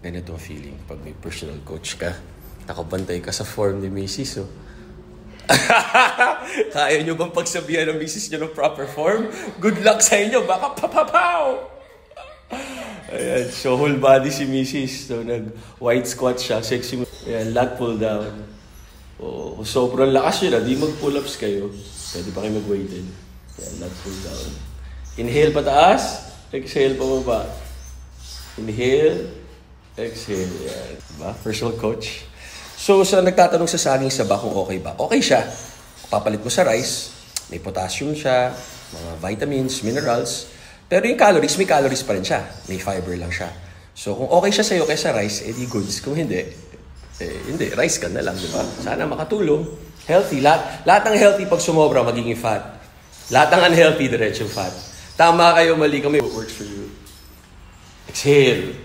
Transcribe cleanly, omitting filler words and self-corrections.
Ganito ang feeling pag may personal coach ka. Nakabantay ka sa form ni Mrs. Oh. Kaya nyo bang pagsabihan ng Mrs. nyo ng proper form? Good luck sa inyo, baka papapaw! Ayan, so whole body si Mrs. So nag-white squat siya, sexy. Ayan, lat pull down. Oh, sobrang lakas yun, di mag-pull-ups kayo. Pwede pa kayo mag-weighted. Ayan, lat pull down. Inhale pataas, exhale pababa. Inhale, exhale. Ayan, diba? Personal coach. So, sa nagtatanong sa saging saba kung okay ba? Okay siya. Papalit mo sa rice, may potassium siya, mga vitamins, minerals. Pero yung calories, may calories pa rin siya. May fiber lang siya. So, kung okay siya sa'yo kaysa rice, edi goods. Kung hindi, hindi. Rice ka na lang, di ba? Sana makatulong. Healthy. Lahat ng healthy pag sumobra, magiging fat. Lahat ng unhealthy, diretsong fat. Tama kayo, mali kami. What works for you? Exhale.